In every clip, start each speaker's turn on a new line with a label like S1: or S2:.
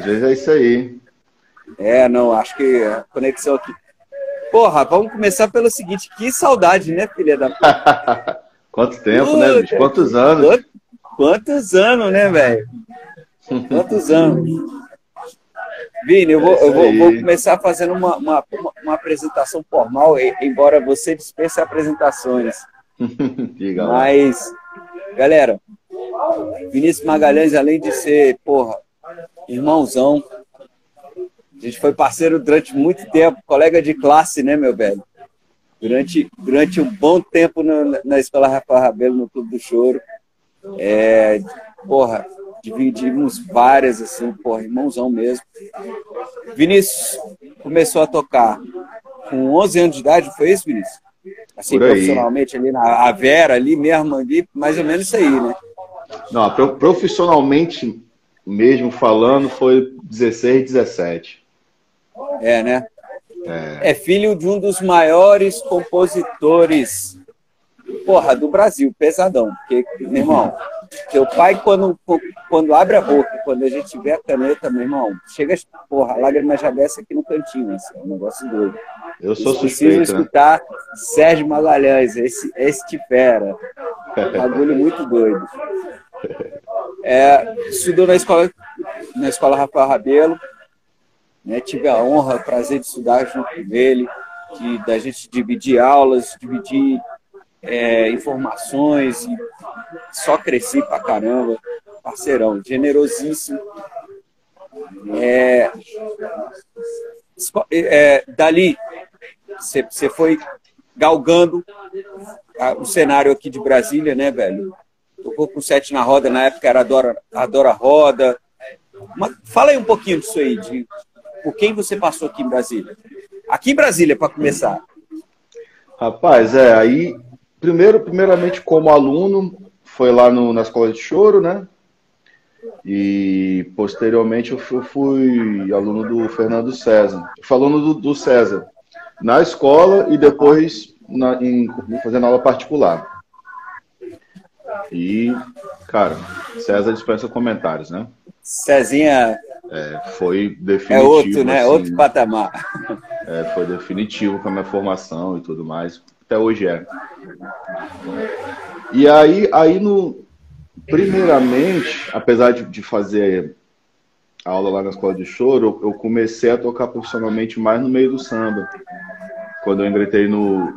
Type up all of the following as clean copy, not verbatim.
S1: Às vezes é isso aí.
S2: Não, acho que a conexão aqui. Porra, vamos começar pelo seguinte, que saudade, né, filha da puta?
S1: Quanto tempo, né, bicho? Quantos anos?
S2: Quantos anos, né, velho? Quantos anos? Vini, vou começar fazendo uma apresentação formal, embora você dispense apresentações.
S1: Diga lá.
S2: Mas, galera, Vinícius Magalhães, além de ser, porra, irmãozão, a gente foi parceiro durante muito tempo, colega de classe, né, meu velho? Durante um bom tempo na Escola Rafael Rabelo, no Clube do Choro. Porra, dividimos várias, assim, porra, irmãozão mesmo. Vinícius começou a tocar com 11 anos de idade, foi isso, Vinícius? Assim, profissionalmente, ali na Vera, ali mesmo, ali, mais ou menos isso aí, né?
S1: Não, profissionalmente mesmo falando, foi 16, 17.
S2: Né? É filho de um dos maiores compositores, porra, do Brasil, pesadão. Porque, meu irmão, teu pai, quando abre a boca, quando a gente vê a caneta, meu irmão, chega, porra, a lágrima já desce aqui no cantinho, assim, é um negócio doido.
S1: Eu sou
S2: suspeito, preciso escutar, né? Sérgio Magalhães, esse fera. Um bagulho muito doido. Estudou na escola Rafael Rabelo, né? Tive a honra, o prazer de estudar junto com ele, da gente dividir aulas, dividir informações, e só cresci pra caramba, parceirão, generosíssimo. Dali, você foi galgando o cenário aqui de Brasília, né, velho? Tocou com 7 na Roda, na época era Adora Roda. Fala aí um pouquinho disso aí, por quem você passou aqui em Brasília. Aqui em Brasília, para começar.
S1: Rapaz, aí, primeiramente como aluno, foi lá na Escola de Choro, né? E posteriormente eu fui aluno do Fernando César. Falando do César, na escola e depois fazendo aula particular. E, cara, César dispensa comentários, né?
S2: Cezinha
S1: foi definitivo.
S2: Outro, né? Assim, outro patamar.
S1: Foi definitivo com a minha formação e tudo mais. Até hoje é. E aí primeiramente, apesar de fazer aula lá na Escola de Choro, eu comecei a tocar profissionalmente mais no meio do samba. Quando eu engatei no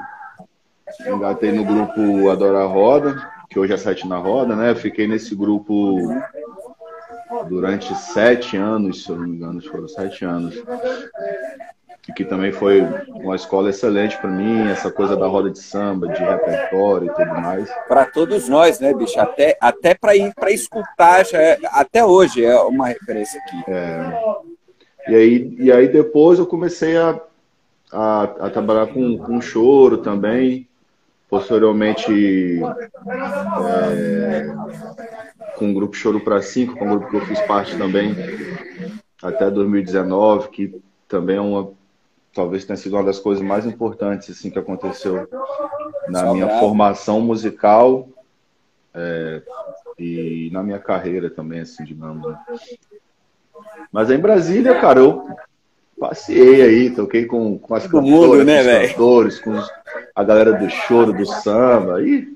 S1: grupo Adora Roda, que hoje é 7 na Roda, né? Eu fiquei nesse grupo durante 7 anos, se eu não me engano, foram 7 anos. E que também foi uma escola excelente para mim, essa coisa da roda de samba, de repertório e tudo mais.
S2: Para todos nós, né, bicho? Até para ir para escutar, até hoje é uma referência aqui.
S1: E aí depois eu comecei a trabalhar com choro também. Posteriormente, com o grupo Choro para 5, com o grupo que eu fiz parte também, até 2019, que também talvez tenha sido uma das coisas mais importantes assim, que aconteceu na minha formação musical e na minha carreira também, assim, digamos. Né? Mas em Brasília, cara, eu passei aí, toquei com as cantoras, mundo, né, com os cantores, com a galera do choro, do samba, e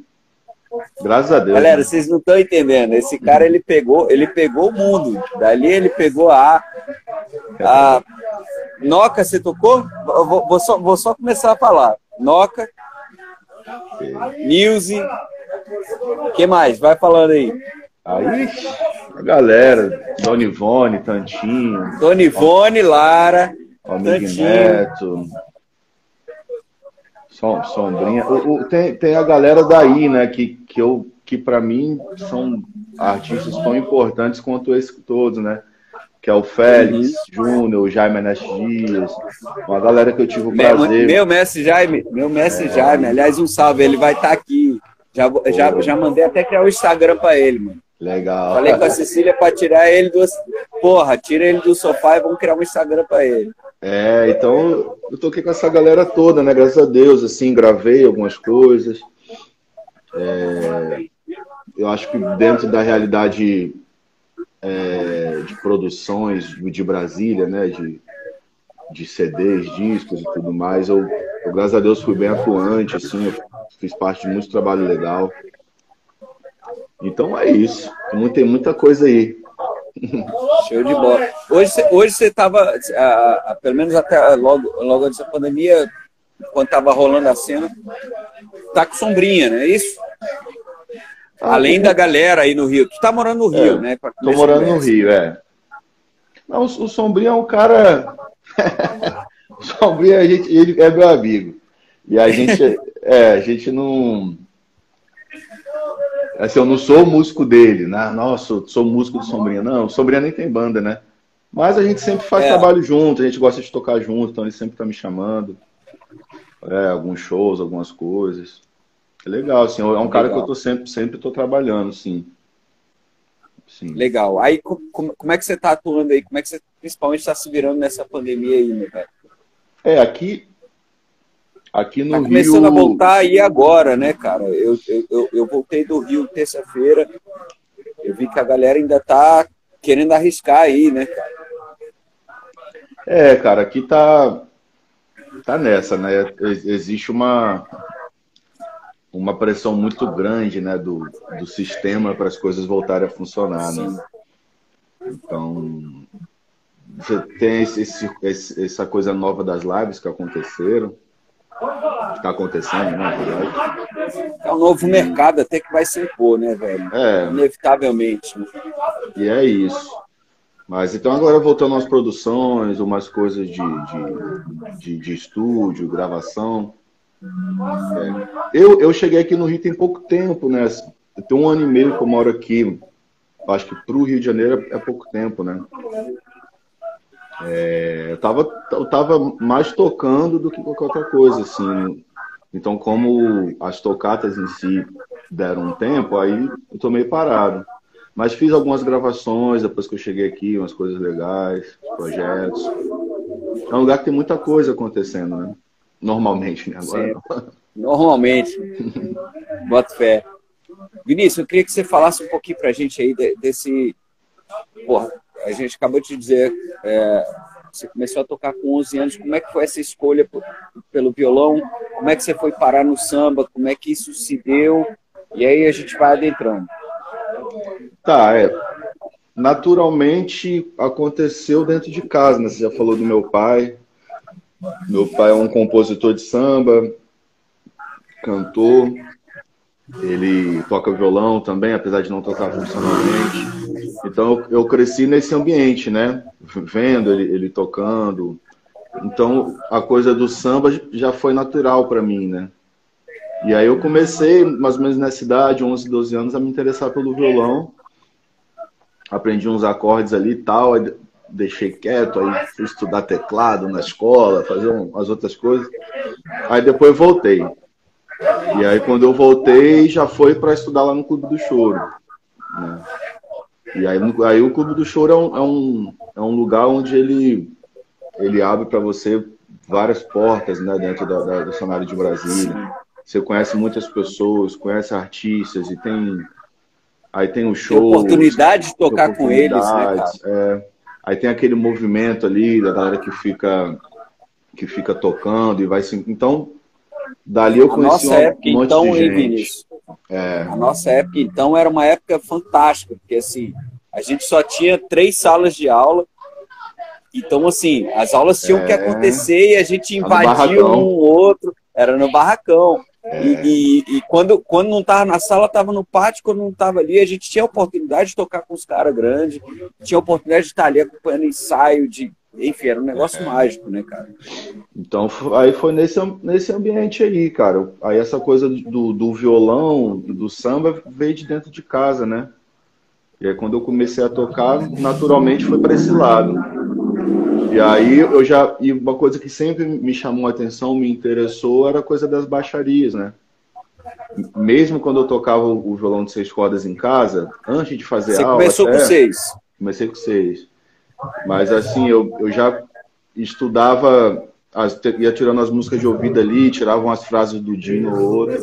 S1: graças a Deus.
S2: Galera,
S1: né?
S2: Vocês não estão entendendo, esse cara, ele pegou o mundo, dali ele pegou a Noca, você tocou? Vou só começar a falar. Noca, Nilce, o que mais? Vai falando aí.
S1: Aí, a galera, Dona Ivone, Tantinho.
S2: Dona Ivone, Lara,
S1: Tantinho. Neto, Sombrinha. Tem a galera daí, né, que para mim são artistas tão importantes quanto esses todos, né? Que é o Félix Júnior, o Jaime Ernesto Dias, uma galera que eu tive o prazer.
S2: Meu mestre Jaime, aliás, um salve, ele vai estar aqui. Já mandei até criar o Instagram para ele, mano.
S1: Legal.
S2: Falei com a Cecília para tirar ele do... Porra, tira ele do sofá e vamos criar um Instagram para ele.
S1: Então eu toquei com essa galera toda, né? Graças a Deus, assim, gravei algumas coisas. Eu acho que dentro da realidade de produções de Brasília, né? De CDs, discos e tudo mais. Eu, graças a Deus, fui bem atuante, assim, eu fiz parte de muito trabalho legal. Então é isso. Tem muita coisa aí.
S2: Show de bola. Hoje você estava, pelo menos até logo antes da pandemia, quando estava rolando a cena, tá com Sombrinha, não é isso? Além da galera aí no Rio. Tu tá morando no Rio, né?
S1: Tô morando no Rio, Não, o Sombrinha é um cara... O Sombrinha, ele é meu amigo. E a gente não... Assim, eu não sou músico dele, né? Nossa, sou músico do Sombrinha. Não, o Sombrinha nem tem banda, né? Mas a gente sempre faz trabalho junto, a gente gosta de tocar junto, então ele sempre tá me chamando. Alguns shows, algumas coisas. É legal, assim, é um cara que eu tô sempre tô trabalhando, sim.
S2: Legal. Aí, como é que você tá atuando aí? Como é que você principalmente está se virando nessa pandemia aí, meu velho?
S1: Aqui no
S2: tá
S1: Rio...
S2: começando a voltar aí agora, né, cara? Eu voltei do Rio terça-feira. Eu vi que a galera ainda tá querendo arriscar aí, né, cara?
S1: Cara, aqui tá nessa, né? Existe uma pressão muito grande, né, do sistema para as coisas voltarem a funcionar, né? Então, você tem essa coisa nova das lives que aconteceram, que está acontecendo, né?
S2: É um novo mercado até que vai se impor, né, velho? Inevitavelmente. Né?
S1: E é isso. Mas então agora voltando às produções, umas coisas de estúdio, gravação. Eu cheguei aqui no Rio tem pouco tempo, né? Tem 1 ano e meio que eu moro aqui. Acho que para o Rio de Janeiro é pouco tempo, né? Eu tava mais tocando do que qualquer outra coisa, assim. Então, como as tocatas em si deram um tempo, aí eu tô meio parado. Mas fiz algumas gravações depois que eu cheguei aqui, umas coisas legais, projetos. É um lugar que tem muita coisa acontecendo, né? Normalmente, né? Agora não.
S2: Normalmente. Bota fé. Vinícius, eu queria que você falasse um pouquinho pra gente aí desse... Porra, a gente acabou de dizer, você começou a tocar com 11 anos, como é que foi essa escolha pelo violão? Como é que você foi parar no samba? Como é que isso se deu? E aí a gente vai adentrando.
S1: Naturalmente aconteceu dentro de casa, né? Você já falou do meu pai. Meu pai é um compositor de samba, cantor. Ele toca violão também, apesar de não tocar profissionalmente. Então eu cresci nesse ambiente, né? Vendo ele tocando. Então a coisa do samba já foi natural para mim, né? E aí eu comecei, mais ou menos nessa idade, 11, 12 anos, a me interessar pelo violão. Aprendi uns acordes ali e tal, aí deixei quieto, aí fui estudar teclado na escola, fazer umas outras coisas. Aí depois voltei. E aí quando eu voltei, já foi para estudar lá no Clube do Choro. Né? E aí o Clube do Choro é um lugar onde ele abre para você várias portas, né, dentro do cenário de Brasília. Você conhece muitas pessoas, conhece artistas, e aí tem o show.
S2: Tem oportunidade de tocar com eles, né, cara?
S1: Aí tem aquele movimento ali da galera que fica tocando e vai se... Então, dali eu conheci um monte de gente.
S2: A nossa época, então, era uma época fantástica, porque, assim, a gente só tinha 3 salas de aula. Então, assim, as aulas tinham que acontecer e a gente invadia um outro. Era no barracão. E quando não estava na sala, estava no pátio. Quando não estava ali, a gente tinha a oportunidade de tocar com os caras grandes, tinha a oportunidade de estar ali acompanhando ensaio, enfim, era um negócio mágico, né, cara?
S1: Então, aí foi nesse ambiente aí, cara. Aí essa coisa do violão, do samba, veio de dentro de casa, né? E aí quando eu comecei a tocar, naturalmente foi para esse lado. E aí e uma coisa que sempre me chamou a atenção, me interessou, era a coisa das baixarias, né? Mesmo quando eu tocava o violão de 6 cordas em casa, antes de fazer aula...
S2: Você começou com 6?
S1: Comecei com 6. Mas assim, eu já estudava, ia tirando as músicas de ouvido ali, tirava umas frases do Dino ou outra.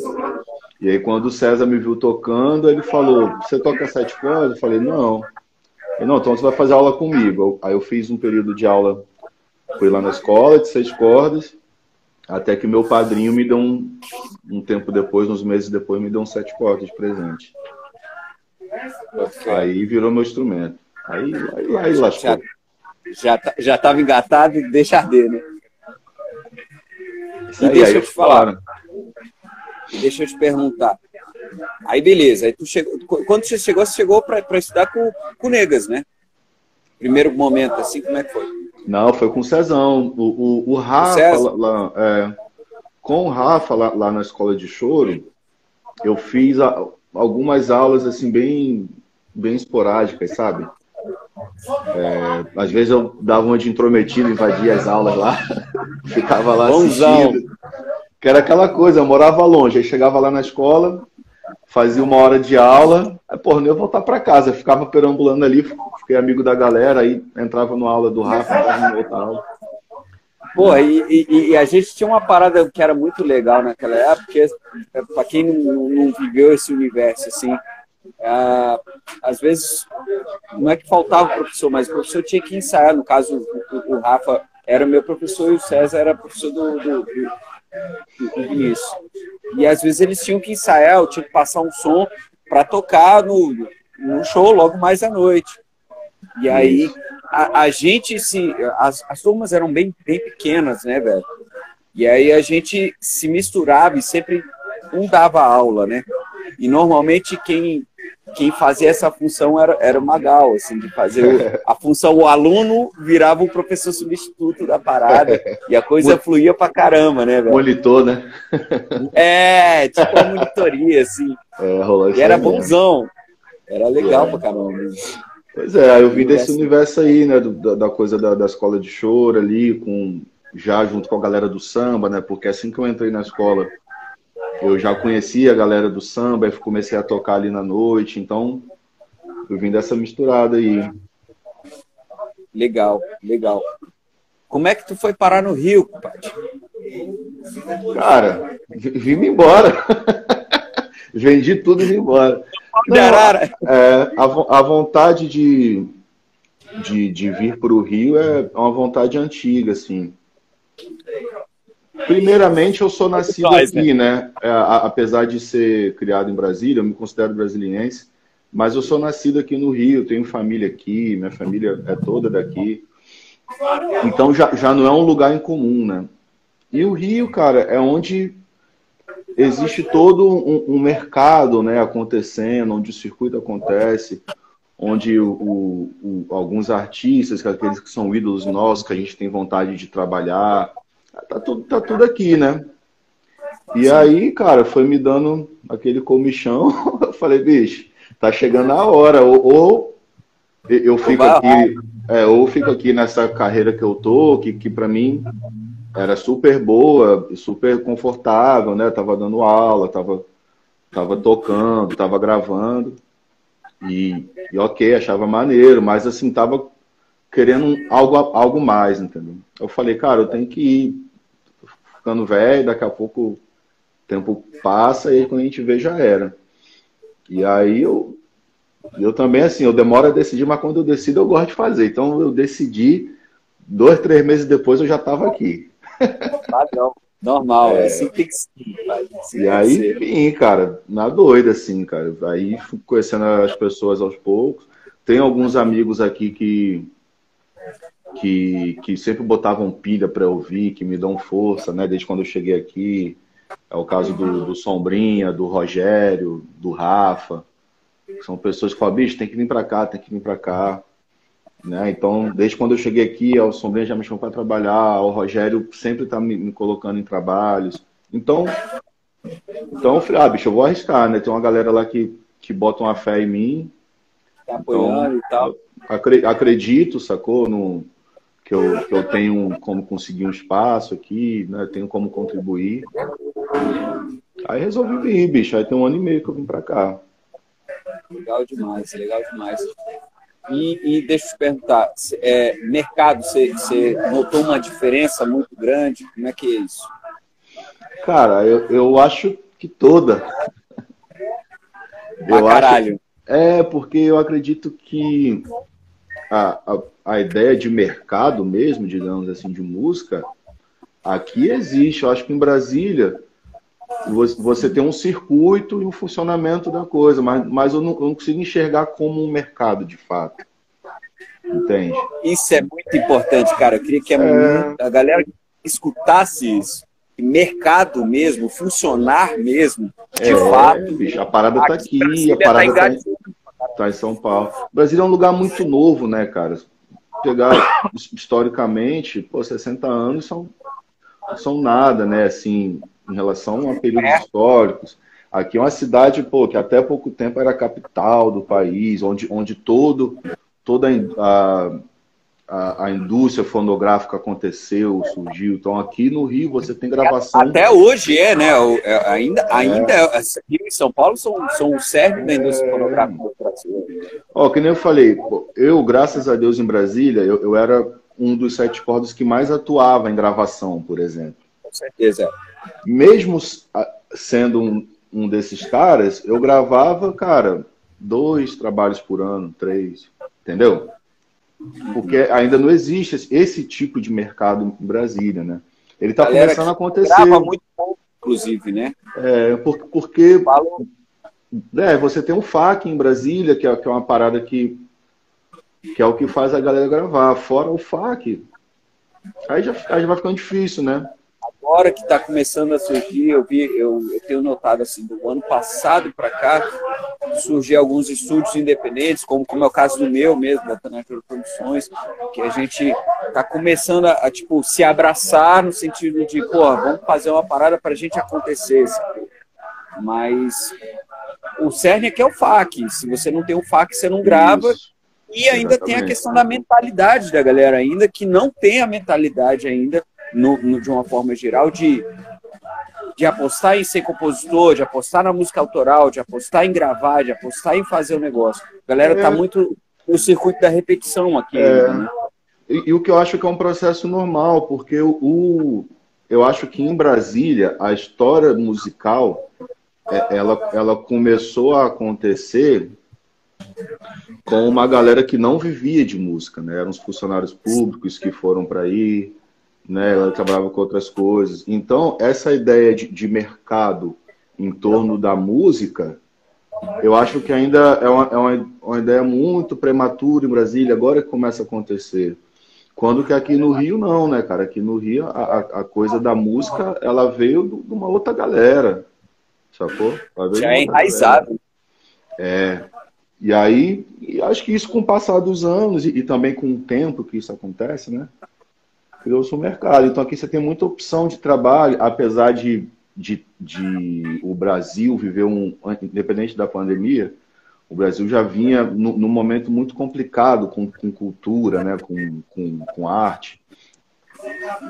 S1: E aí quando o César me viu tocando, ele falou, você toca 7 cordas? Eu falei, não. Eu, não, então você vai fazer aula comigo. Aí eu fiz um período de aula, fui lá na escola de 6 cordas, até que meu padrinho me deu um tempo depois, uns meses depois, me deu um 7 cordas de presente. Aí virou meu instrumento. Aí lascou.
S2: Já estava engatado e deixa arder, né?
S1: E deixa eu te falar.
S2: Deixa eu te perguntar. Aí, beleza. Aí tu chegou, quando você chegou para estudar com o Negas, né? Primeiro momento, assim, como é que foi?
S1: Não, foi com o Cezão. O Rafa, com o Rafa, lá na escola de choro, eu fiz algumas aulas, assim, bem esporádicas, sabe? Às vezes eu dava uma de intrometido, invadia as aulas lá, ficava lá assistindo. Que era aquela coisa, eu morava longe, aí chegava lá na escola, fazia 1 hora de aula, aí, porra, não ia voltar para casa, eu ficava perambulando ali, fiquei amigo da galera, aí entrava na aula do Rafa, entrava em outra aula.
S2: Pô, e a gente tinha uma parada que era muito legal naquela época, porque, para quem não viveu esse universo, assim, às vezes, não é que faltava o professor, mas o professor tinha que ensaiar. No caso, o Rafa era meu professor e o César era professor do Vinícius. E às vezes eles tinham que ensaiar, eu tinha que passar um som para tocar no show logo mais à noite. E aí a gente as turmas eram bem pequenas, né, velho? E aí a gente se misturava e sempre um dava aula, né? E normalmente quem fazia essa função era o Magal, assim, de fazer a função, o aluno virava o professor substituto da parada e a coisa fluía pra caramba, né, velho?
S1: Monitor, né?
S2: Tipo uma monitoria, assim.
S1: Rolou isso.
S2: E era bonzão. Era legal pra caramba.
S1: Pois é, eu vim desse universo aí, né, da coisa da escola de choro ali, já junto com a galera do samba, né, porque assim que eu entrei na escola, eu já conhecia a galera do samba, aí comecei a tocar ali na noite, então eu vim dessa misturada aí.
S2: Legal. Como é que tu foi parar no Rio, compadre?
S1: Cara, vim embora. Vendi tudo e vim embora. Não, a vontade de vir para o Rio é uma vontade antiga, assim. Primeiramente, eu sou nascido aqui, né? Apesar de ser criado em Brasília, eu me considero brasiliense, mas eu sou nascido aqui no Rio, tenho família aqui, minha família é toda daqui. Então já não é um lugar incomum, né? E o Rio, cara, é onde existe todo um mercado, né, acontecendo, onde o circuito acontece, onde alguns artistas, aqueles que são ídolos nossos, que a gente tem vontade de trabalhar, tá tudo aqui, né? E aí, cara, foi me dando aquele comichão, eu falei, bicho, tá chegando a hora, ou eu fico aqui, ou fico aqui nessa carreira que eu tô, que pra mim era super boa, super confortável, né? Tava dando aula, tava tocando, tava gravando. E ok, achava maneiro, mas assim, tava querendo algo mais, entendeu? Eu falei, cara, eu tenho que ir. Tô ficando velho, daqui a pouco o tempo passa e aí quando a gente vê já era. E aí eu também, assim, eu demoro a decidir, mas quando eu decido eu gosto de fazer. Então eu decidi, 2, 3 meses depois eu já tava aqui.
S2: Padrão, normal, assim tem que ser.
S1: E aí, enfim, cara, na doida, assim, cara. Aí fui conhecendo as pessoas aos poucos. Tem alguns amigos aqui que sempre botavam pilha para eu ouvir, que me dão força, né? Desde quando eu cheguei aqui. É o caso do Sombrinha, do Rogério, do Rafa. São pessoas que falam, bicho, tem que vir para cá, tem que vir para cá. Né? Então, desde quando eu cheguei aqui, o Sombrinha já me chamou para trabalhar, o Rogério sempre está me colocando em trabalhos. Então eu falei, bicho, eu vou arriscar, né? Tem uma galera lá que bota uma fé em mim.
S2: Tá apoiando e tal.
S1: Acredito, sacou? Que eu tenho como conseguir um espaço aqui, né? Tenho como contribuir. Aí resolvi vir, bicho. Aí tem 1 ano e meio que eu vim para cá.
S2: Legal demais. E deixa eu te perguntar, mercado, você notou uma diferença muito grande? Como é que é isso?
S1: Cara, eu acho que toda.
S2: Caralho.
S1: Porque eu acredito que a ideia de mercado mesmo, digamos assim, de música, aqui existe. Eu acho que em Brasília você tem um circuito e um funcionamento da coisa, mas eu não consigo enxergar como um mercado de fato. Entende?
S2: Isso é muito importante, cara. Eu queria que a galera escutasse isso. Mercado mesmo, funcionar mesmo, de fato.
S1: Bicho, a parada tá aqui, a parada tá em São Paulo. O Brasil é um lugar muito novo, né, cara? Pegar historicamente, 60 anos são nada, né, assim, em relação a períodos históricos. Aqui é uma cidade, que até pouco tempo era a capital do país, onde toda a indústria fonográfica aconteceu, surgiu. Então, aqui no Rio, você tem gravação...
S2: Até hoje né? Ainda Rio e São Paulo são o cerne da indústria fonográfica do Brasil.
S1: Que nem eu falei, eu, graças a Deus, em Brasília, eu era um dos 7 cordas que mais atuava em gravação, por exemplo.
S2: Com certeza.
S1: Mesmo sendo um desses caras, eu gravava, cara, 2 trabalhos por ano, 3, entendeu? Porque ainda não existe esse tipo de mercado em Brasília, né? Ele está começando a acontecer.
S2: Grava muito pouco, inclusive, né?
S1: Porque você tem um FAQ em Brasília, que é uma parada que é o que faz a galera gravar. Fora o FAQ, aí já vai ficando difícil, né?
S2: Agora que está começando a surgir, eu tenho notado assim, do ano passado para cá, surgir alguns estúdios independentes, como é o caso do meu mesmo, da Tanajura Produções, que a gente está começando a tipo, se abraçar no sentido de, vamos fazer uma parada para a gente acontecer. Sabe? Mas o cerne aqui é o FAQ. Se você não tem o FAQ, você não grava. Isso. E ainda Exatamente. Tem a questão da mentalidade da galera ainda, que não tem a mentalidade ainda, de uma forma geral, de apostar em ser compositor, de apostar na música autoral, de apostar em gravar, de apostar em fazer o negócio. A galera está muito no circuito da repetição aqui. Né?
S1: E o que eu acho que é um processo normal, porque eu acho que em Brasília a história musical ela começou a acontecer com uma galera que não vivia de música, né? Eram os funcionários públicos que foram para aí, né? Ela trabalhava com outras coisas. Então, essa ideia de mercado em torno da música, eu acho que ainda é uma ideia muito prematura em Brasília, agora que começa a acontecer. Quando que aqui no Rio não, né, cara? Aqui no Rio a coisa da música, ela veio de uma outra galera, sacou?
S2: Já é enraizado.
S1: E aí, acho que isso com o passar dos anos e também com o tempo que isso acontece, né? Criou-se um mercado. Então aqui você tem muita opção de trabalho, apesar de o Brasil viver independente da pandemia, o Brasil já vinha num momento muito complicado com cultura, né? com arte.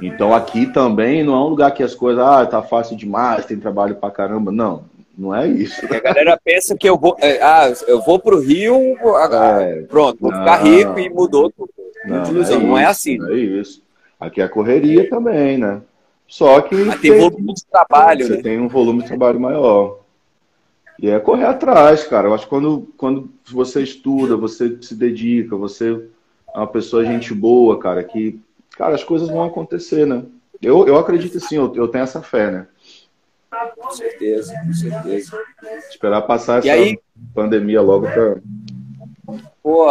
S1: Então aqui também não é um lugar que as coisas, tá fácil demais, tem trabalho pra caramba. Não é isso.
S2: A galera pensa que eu vou pro Rio, pronto, vou ficar rico e mudou tudo. Não é assim.
S1: Não é isso. Aqui é a correria também, né? Só que
S2: tem volume de trabalho,
S1: você tem um volume de trabalho maior. E é correr atrás, cara. Eu acho que quando você estuda, você se dedica, você é uma pessoa gente boa, cara, que, cara, as coisas vão acontecer, né? Eu acredito assim, eu tenho essa fé, né?
S2: Com certeza, com certeza.
S1: Esperar passar essa pandemia logo pra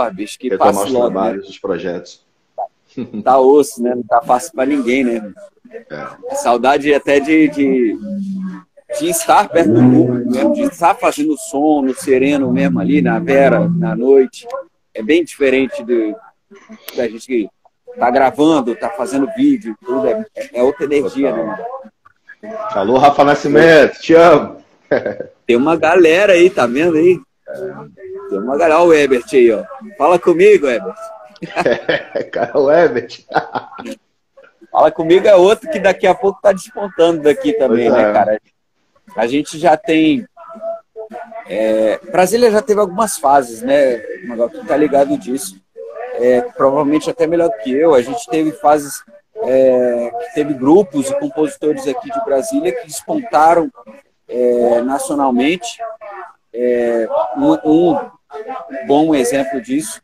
S2: bicho, que
S1: retomar
S2: passe
S1: os
S2: logo,
S1: trabalhos,
S2: né?
S1: os projetos.
S2: Tá osso, né? Não tá fácil pra ninguém, né? Saudade até de estar perto do público mesmo, de estar fazendo som no sereno mesmo ali, na Vera, na noite. É bem diferente da gente que tá gravando, tá fazendo vídeo, tudo. É outra energia,
S1: Total.
S2: né?
S1: Alô, Rafa Nascimento, te amo.
S2: Tem uma galera aí, tá vendo aí? Tem uma galera, olha o Ebert aí, ó. Fala comigo, Ebert.
S1: Cara, o Ebert.
S2: Fala comigo é outro que daqui a pouco tá despontando daqui também, né, cara? A gente já tem... Brasília já teve algumas fases, né? Agora tu tá ligado disso. Provavelmente até melhor do que eu. A gente teve fases... teve grupos e compositores aqui de Brasília que despontaram nacionalmente. Um bom exemplo disso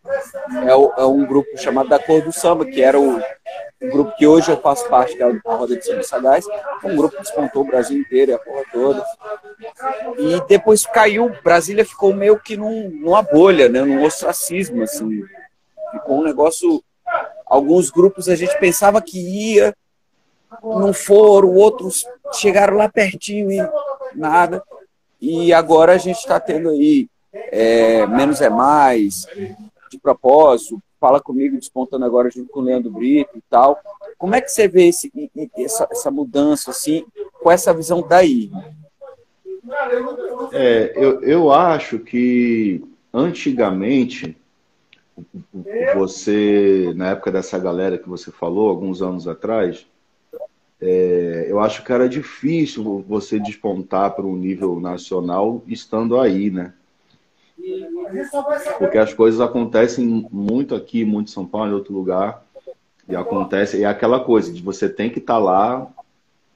S2: é um grupo chamado Da Cor do Samba, que era o grupo que hoje eu faço parte, que é a Roda de Samba Sagaz. Um grupo que despontou o Brasil inteiro e a porra toda. E depois caiu, Brasília ficou meio que numa bolha, né? Num ostracismo, assim. Ficou um negócio... Alguns grupos a gente pensava que ia, não foram, outros chegaram lá pertinho e nada. E agora a gente está tendo aí Menos é Mais, De Propósito, Fala Comigo, despontando agora junto com o Leandro Brito e tal. Como é que você vê essa mudança, assim, com essa visão daí?
S1: Eu acho que antigamente, você, na época dessa galera que você falou, alguns anos atrás, eu acho que era difícil você despontar para um nível nacional estando aí, né? Porque as coisas acontecem muito aqui, muito em São Paulo, em outro lugar, e acontece, é aquela coisa de você tem que estar lá,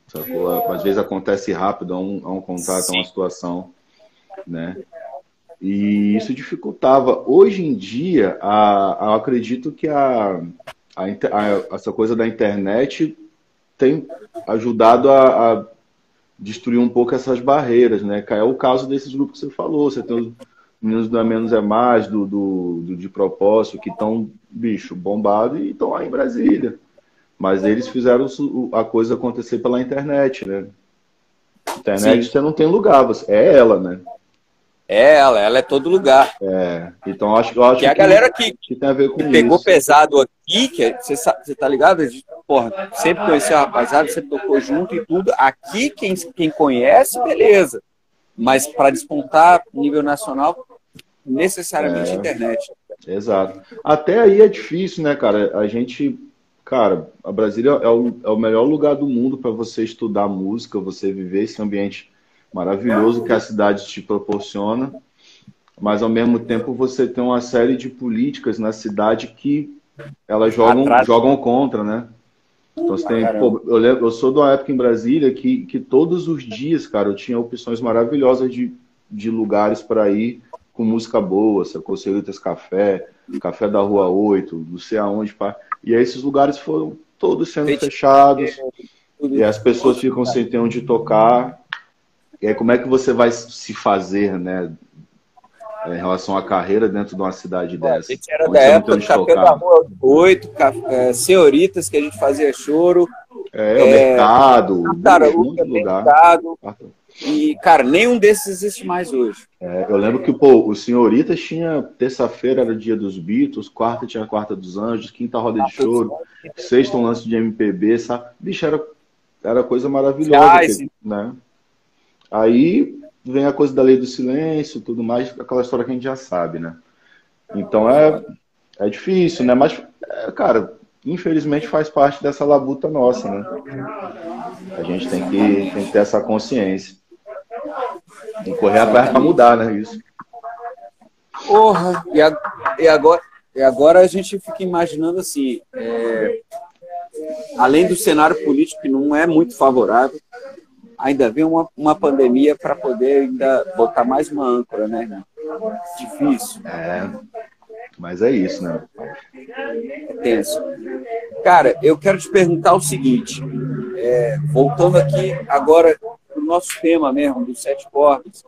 S1: sacou? Às vezes acontece rápido, há um contato, há uma situação, né? E isso dificultava. Hoje em dia, eu acredito que essa coisa da internet tem ajudado a destruir um pouco essas barreiras, né? É o caso desses grupos que você falou. Você tem os meninos do Menos é Mais, do De Propósito, que estão, bicho, bombados e estão lá em Brasília. Mas eles fizeram a coisa acontecer pela internet, né? Internet, sim, você não tem lugar, é ela, né?
S2: Ela é todo lugar.
S1: Então eu acho
S2: que a galera que
S1: tem a ver com
S2: que pegou
S1: isso.
S2: Pesado aqui, que você tá ligado? A gente, porra, sempre conheceu a rapaziada, sempre tocou junto e tudo. Aqui, quem conhece, beleza. Mas para despontar nível nacional, necessariamente internet.
S1: Exato. Até aí é difícil, né, cara? A Brasília é o melhor lugar do mundo para você estudar música, você viver esse ambiente maravilhoso que a cidade te proporciona, mas ao mesmo tempo você tem uma série de políticas na cidade que elas jogam contra, né? Então você tem, eu sou de uma época em Brasília que todos os dias, cara, eu tinha opções maravilhosas de lugares para ir com música boa, sacou? Senhoritas Café, Café da Rua 8, não sei aonde, pá. E aí esses lugares foram todos sendo fechados, e as pessoas ficam sem ter onde tocar. E aí como é que você vai se fazer, né, em relação à carreira dentro de uma cidade dessa?
S2: A gente era da época do Café da Rua 8, Senhoritas, que a gente fazia choro.
S1: O mercado,
S2: Tartaruga, mercado. E, cara, nenhum desses existe mais hoje.
S1: Eu lembro que, o Senhoritas tinha terça-feira era dia dos Beatles, quarta tinha a Quarta dos Anjos, quinta roda de choro, sexta um lance de MPB, sabe? Bicho, era coisa maravilhosa, né? Aí vem a coisa da lei do silêncio, tudo mais, aquela história que a gente já sabe, né? Então é difícil, né? Mas, cara, infelizmente faz parte dessa labuta nossa, né? A gente tem que ter essa consciência. Tem que correr atrás para mudar, né? Isso.
S2: Porra, e agora a gente fica imaginando assim, além do cenário político que não é muito favorável, ainda vem uma pandemia para poder ainda botar mais uma âncora, né? Difícil.
S1: Mas é isso, né?
S2: É tenso. Cara, eu quero te perguntar o seguinte, voltando aqui agora para o nosso tema mesmo, dos 7 cordas,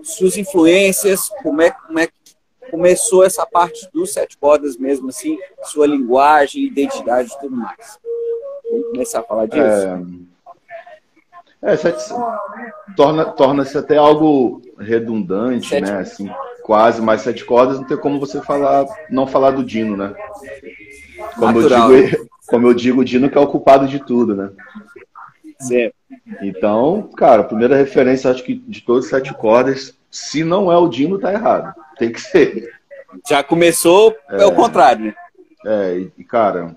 S2: suas influências, como é que começou essa parte dos 7 cordas mesmo, assim, sua linguagem, identidade e tudo mais. Vamos começar a falar disso?
S1: Torna-se até algo redundante, né? Assim, quase, mas 7 cordas não tem como você não falar do Dino, né? Como eu digo, o Dino que é o culpado de tudo, né?
S2: Certo.
S1: Então, cara, a primeira referência, acho que de todos os 7 cordas, se não é o Dino, tá errado. Tem que ser.
S2: Já começou, o contrário, né?
S1: Cara,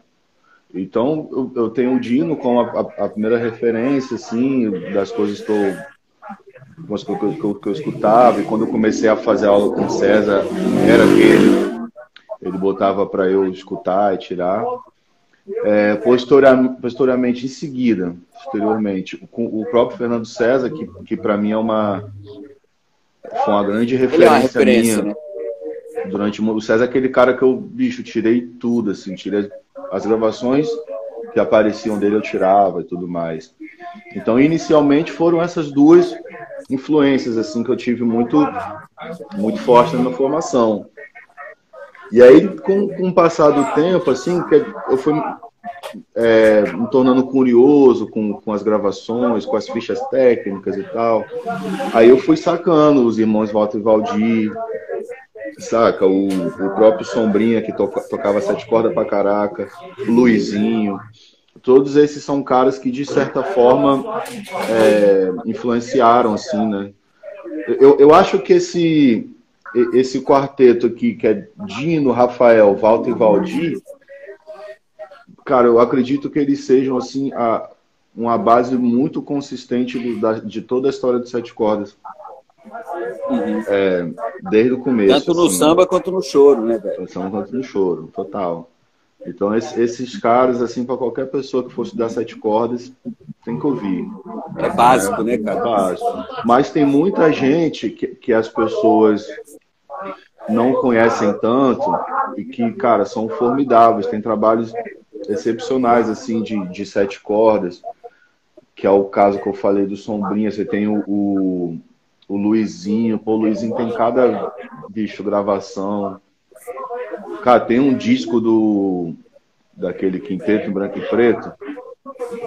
S1: então eu tenho o Dino como a primeira referência, assim, das coisas que eu escutava, e quando eu comecei a fazer aula com o César, era que ele botava para eu escutar e tirar. Posteriormente, posteriormente, com o próprio Fernando César, que para mim foi uma grande
S2: Ele é uma
S1: referência
S2: referência,
S1: minha.
S2: né?
S1: O César é aquele cara que eu, bicho, tirei tudo, assim, tirei as gravações que apareciam dele, eu tirava e tudo mais. Então, inicialmente, foram essas duas influências, assim, que eu tive muito, muito forte na minha formação. E aí, com o passar do tempo, assim, que eu fui me tornando curioso com as gravações, com as fichas técnicas e tal. Aí eu fui sacando os irmãos Walter e Valdir, saca? O próprio Sombrinha, que tocava sete cordas pra caraca, o Luizinho. Todos esses são caras que, de certa forma, influenciaram, assim, né? Eu acho que esse quarteto aqui, que é Dino, Rafael, Walter e Valdir, cara, eu acredito que eles sejam, assim, uma base muito consistente de toda a história do Sete Cordas.
S2: Uhum.
S1: Desde o começo.
S2: Tanto no
S1: assim,
S2: samba quanto no choro, né, velho?
S1: Quanto no choro, total. Então, esses caras, assim, para qualquer pessoa que fosse dar sete cordas, tem que ouvir.
S2: É básico, né, cara?
S1: É básico. Mas tem muita gente que as pessoas não conhecem tanto e que, cara, são formidáveis. Tem trabalhos excepcionais, assim, de sete cordas, que é o caso que eu falei do Sombrinha. Você tem o Luizinho. Pô, o Luizinho tem cada, bicho, gravação. Cara, tem um disco daquele quinteto em branco e preto,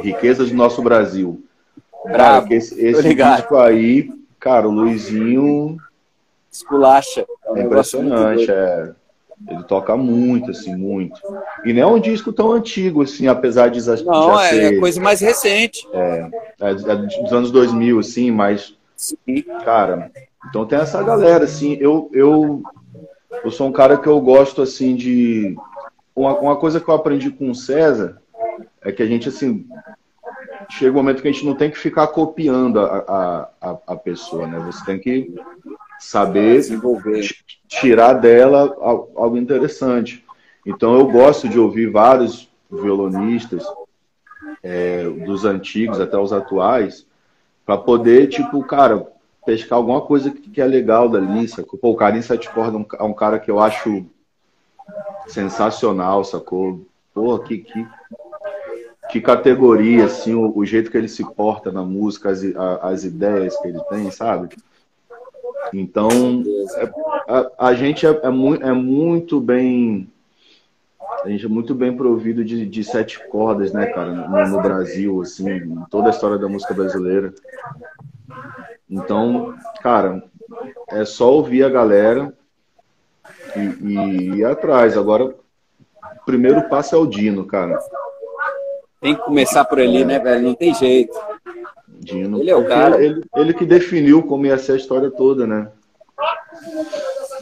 S1: Riquezas do Nosso Brasil. Cara,
S2: Brabo,
S1: que esse disco aí, cara, o Luizinho
S2: esculacha.
S1: é impressionante, ele toca muito, assim, muito. E não é um disco tão antigo, assim, apesar de já
S2: Não, é
S1: ser...
S2: coisa mais recente.
S1: É dos anos 2000, assim, mas...
S2: Sim.
S1: Cara, então tem essa galera, assim, eu sou um cara que eu gosto, assim, de... Uma coisa que eu aprendi com o César é que a gente, assim, chega um momento que a gente não tem que ficar copiando a pessoa, né? Você tem que saber tirar dela algo interessante. Então, eu gosto de ouvir vários violonistas, dos antigos até os atuais, para poder, tipo, cara, pescar alguma coisa que é legal dali, sacou? Pô, o Carinho Sete Cordas é um cara que eu acho sensacional, sacou? Pô, que categoria, assim, o jeito que ele se porta na música, as ideias que ele tem, sabe? Então, a gente é muito bem... A gente é muito bem provido de sete cordas, né, cara, no Brasil, assim, em toda a história da música brasileira. Então, cara, é só ouvir a galera e ir atrás. Agora, o primeiro passo é o Dino, cara.
S2: Tem que começar por ali, né, velho? Não tem jeito.
S1: Dino,
S2: ele é o cara.
S1: Ele que definiu como ia ser a história toda, né?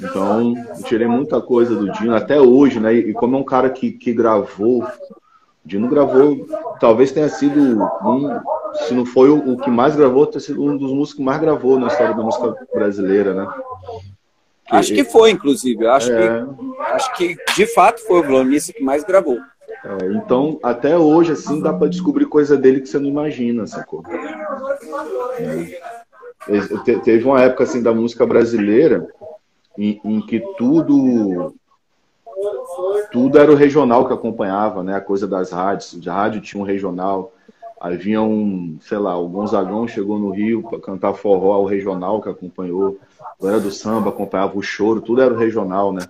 S1: Então, eu tirei muita coisa do Dino, até hoje, né? E como é um cara que gravou, o Dino gravou, talvez tenha sido se não foi o que mais gravou, tenha sido um dos músicos que mais gravou na história da música brasileira, né?
S2: Acho que foi, inclusive. Acho que de fato foi o violonista que mais gravou.
S1: Então, até hoje, assim, dá para descobrir coisa dele que você não imagina, sacou? Teve uma época, assim, da música brasileira em que tudo era o regional que acompanhava, né? A coisa das rádios. De rádio tinha um regional. Havia sei lá, o Gonzagão chegou no Rio para cantar forró, o regional que acompanhou. Era do samba, acompanhava o choro, tudo era o regional, né?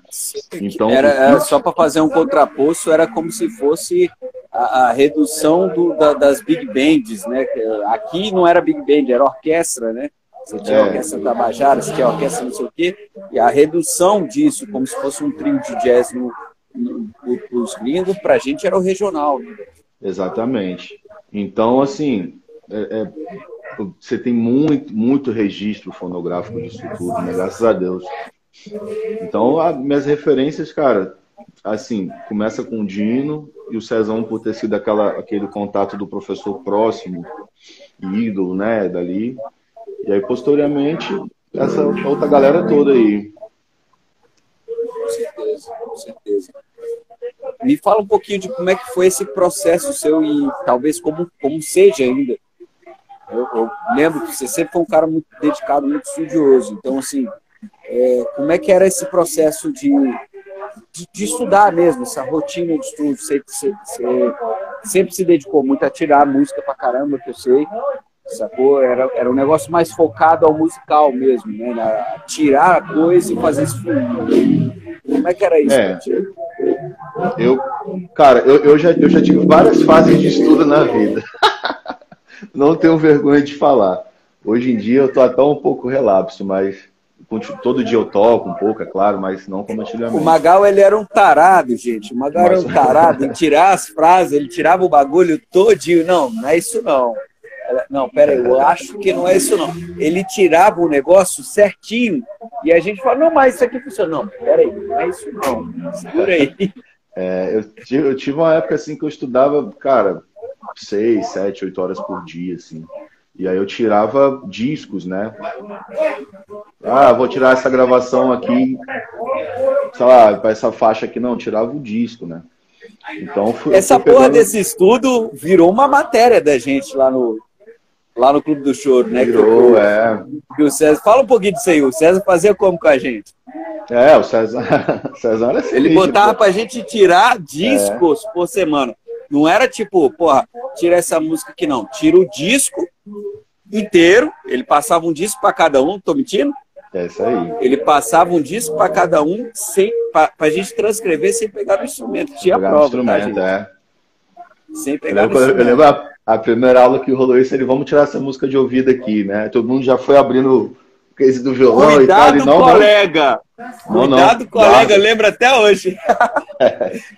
S1: Então,
S2: era só para fazer um contraposto, era como se fosse a redução das big bands, né? Aqui não era big band, era orquestra, né? Você tinha a orquestra da Bajara, você tinha a orquestra não sei o quê, e a redução disso, como se fosse um trio de jazz os gringos, pra gente era o regional.
S1: Exatamente. Então, assim, você tem muito registro fonográfico disso tudo, né? Graças a Deus. Então, minhas referências, cara, assim, começa com o Dino e o Cezão por ter sido aquele contato do professor próximo, ídolo, né, dali. E aí, posteriormente, essa outra galera toda aí.
S2: Com certeza, com certeza. Me fala um pouquinho de como é que foi esse processo seu e talvez como seja ainda Eu lembro que você sempre foi um cara muito dedicado, muito estudioso. Então, assim, como é que era esse processo de estudar mesmo, essa rotina de estudo? Você sempre se dedicou muito a tirar música pra caramba, que eu sei, sacou? Era um negócio mais focado ao musical mesmo, né? Tirar a coisa e fazer isso fluir. Como é que era isso pra ti?
S1: Cara, eu já tive várias fases de estudo na vida. Não tenho vergonha de falar. Hoje em dia eu tô até um pouco relapso, mas todo dia eu toco um pouco, é claro, mas não como antigamente.
S2: O Magal, ele era um tarado, gente. O Magal era um tarado em tirar as frases, ele tirava o bagulho todinho. Não é isso não. Não, peraí, eu acho que não é isso não. Ele tirava o negócio certinho e a gente fala, não, mas isso aqui funciona. Não, peraí, não é isso não. Segura aí.
S1: Eu tive uma época assim que eu estudava, cara, 6, 7, 8 horas por dia, assim. E aí eu tirava discos, né? Vou tirar essa gravação aqui, sei lá, para essa faixa aqui, não, tirava o disco, né? Então
S2: essa porra desse estudo virou uma matéria da gente lá no Clube do Choro, né?
S1: Virou,
S2: que o César, fala um pouquinho disso aí, o César fazia como com a gente?
S1: O César era assim.
S2: Ele botava pra gente tirar discos por semana. Não era tipo, porra, tira essa música aqui não. Tira o disco inteiro. Ele passava um disco para cada um, tô mentindo?
S1: É isso aí.
S2: Ele passava um disco para cada um pra gente transcrever sem pegar no instrumento. Tinha prova, tá, gente? Sem pegar no instrumento.
S1: Eu lembro a primeira aula que rolou isso, vamos tirar essa música de ouvido aqui, né? Todo mundo já foi abrindo o case do violão
S2: e tal.
S1: Cuidado,
S2: colega! Cuidado, colega, lembra até hoje.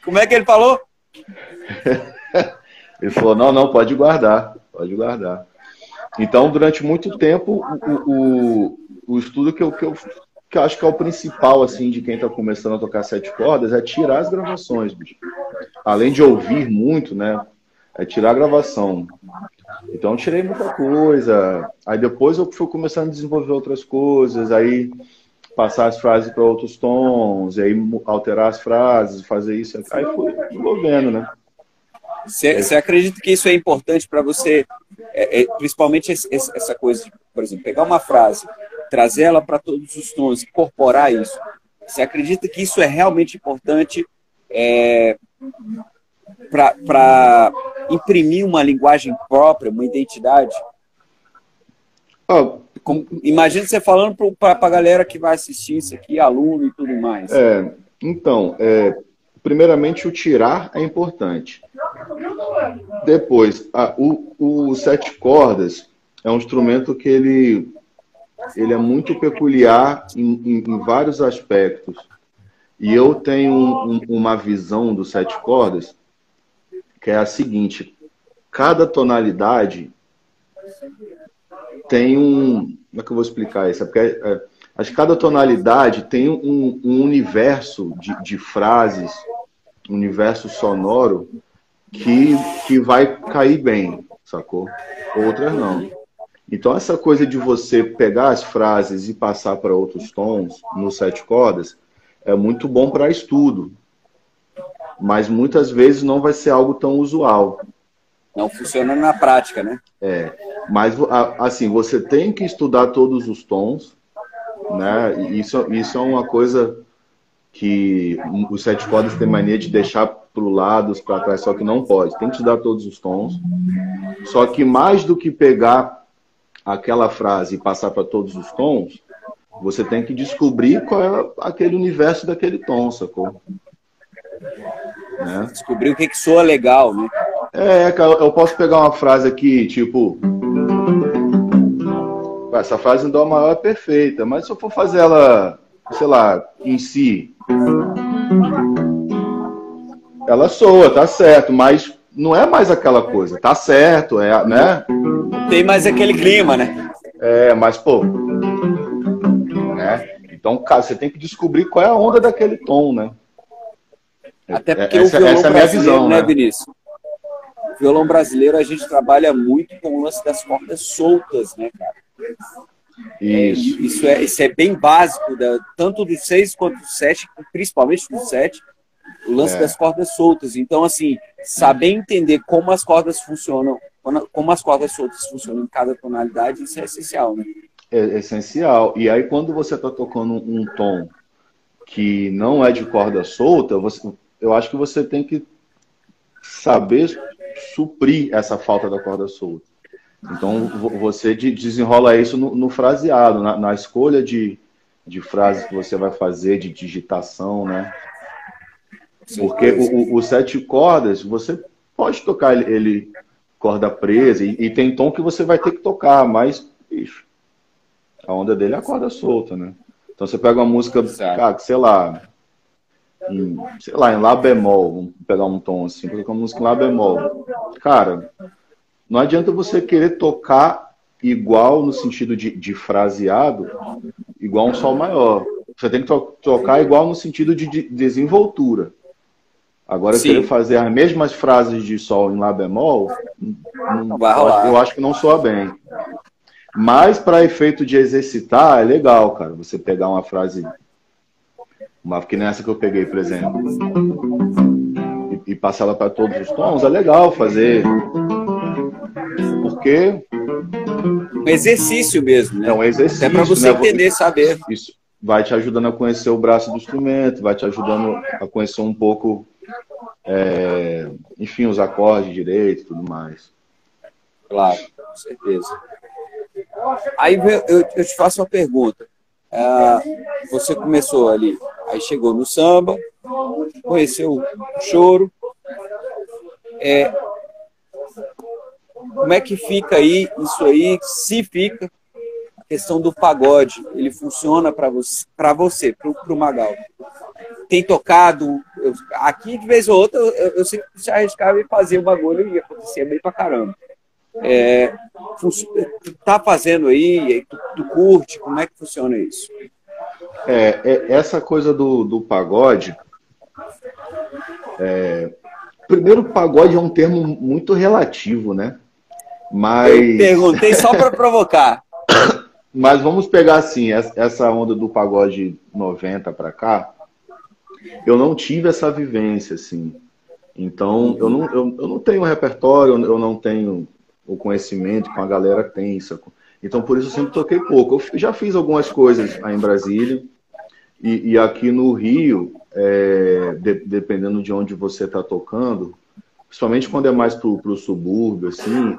S2: Como é que ele falou?
S1: Ele falou, não, pode guardar. Então, durante muito tempo, o estudo que eu acho que é o principal, assim, de quem está começando a tocar 7 cordas, é tirar as gravações, bicho. Além de ouvir muito, né? É tirar a gravação. Então, eu tirei muita coisa. Aí depois eu fui começando a desenvolver outras coisas, aí passar as frases para outros tons, e aí alterar as frases, fazer isso. Aí fui desenvolvendo, né?
S2: Você acredita que isso é importante para você, principalmente essa coisa de, por exemplo, pegar uma frase, trazer ela para todos os tons, incorporar isso? Você acredita que isso é realmente importante para imprimir uma linguagem própria, uma identidade? Imagina você falando para a galera que vai assistir isso aqui, aluno e tudo mais.
S1: Então, primeiramente, o tirar é importante. Depois, o 7 cordas é um instrumento que ele é muito peculiar em vários aspectos. E eu tenho uma visão do 7 cordas que é a seguinte: cada tonalidade tem como é que eu vou explicar isso? Porque acho que cada tonalidade tem um universo de frases, um universo sonoro que vai cair bem, sacou? Outras não. Então, essa coisa de você pegar as frases e passar para outros tons no 7 cordas é muito bom para estudo, mas muitas vezes não vai ser algo tão usual.
S2: Não funciona na prática, né?
S1: Mas assim, você tem que estudar todos os tons, né? Isso é uma coisa que os 7 cordas têm mania de deixar para o lado, para trás, só que não pode. Tem que estudar todos os tons. Só que mais do que pegar aquela frase e passar para todos os tons, você tem que descobrir qual é aquele universo daquele tom, sacou? Né?
S2: Descobrir o que soa legal, né?
S1: Cara, eu posso pegar uma frase aqui, tipo... Essa frase em dó maior é perfeita, mas se eu for fazer ela, sei lá, em si... Ela soa, tá certo, mas não é mais aquela coisa. Tá certo, né?
S2: Tem mais aquele clima, né?
S1: Mas, pô... Né? Então, cara, você tem que descobrir qual é a onda daquele tom, né?
S2: Até porque o violão brasileiro, né, Vinícius? O violão brasileiro, a gente trabalha muito com o lance das cordas soltas, né, cara?
S1: Isso.
S2: Isso é bem básico, tanto do 6 quanto do 7, principalmente do 7, o lance das cordas soltas. Então, assim, saber entender como as cordas funcionam como as cordas soltas funcionam em cada tonalidade, isso é essencial, né?
S1: É essencial. E aí, quando você está tocando um tom que não é de corda solta, eu acho que você tem que saber suprir essa falta da corda solta. Então, você desenrola isso no fraseado, na escolha de frases que você vai fazer, de digitação, né? Porque o 7 cordas, você pode tocar ele corda presa, e tem tom que você vai ter que tocar, mas, bicho, a onda dele é a corda solta, né? Então, você pega uma música, cara, sei lá, em Lá bemol, vamos pegar um tom assim, colocar uma música em Lá bemol. Cara, não adianta você querer tocar igual no sentido de fraseado, igual um sol maior. Você tem que tocar igual no sentido de desenvoltura. Agora, querer fazer as mesmas frases de sol em Lá bemol, eu acho que não soa bem. Mas, para efeito de exercitar, é legal, cara, você pegar uma frase, que nessa que eu peguei, por exemplo, e passar ela para todos os tons, é legal fazer. Porque
S2: um exercício mesmo, né?
S1: É um exercício.
S2: É para você entender, saber.
S1: Isso vai te ajudando a conhecer o braço do instrumento, vai te ajudando a conhecer um pouco, enfim, os acordes direito e tudo mais.
S2: Claro, com certeza. Aí eu te faço uma pergunta. Você começou ali, aí chegou no samba, conheceu o choro. Como é que fica aí, isso aí, se fica, a questão do pagode, ele funciona para você, para o Magal? Tem tocado, aqui de vez ou outra, eu sempre se arriscava em fazer o bagulho e acontecia bem pra caramba. Tá fazendo aí, tu curte, como é que funciona isso?
S1: Essa coisa do pagode, primeiro, pagode é um termo muito relativo, né? Mas...
S2: Eu perguntei só para provocar.
S1: Mas vamos pegar assim, essa onda do pagode 90 para cá, eu não tive essa vivência, assim. Então, eu não tenho um repertório, eu não tenho o conhecimento que a galera tem, sabe? Então, por isso eu sempre toquei pouco. Eu já fiz algumas coisas aí em Brasília, e aqui no Rio, dependendo de onde você está tocando, principalmente quando é mais pro subúrbio, assim,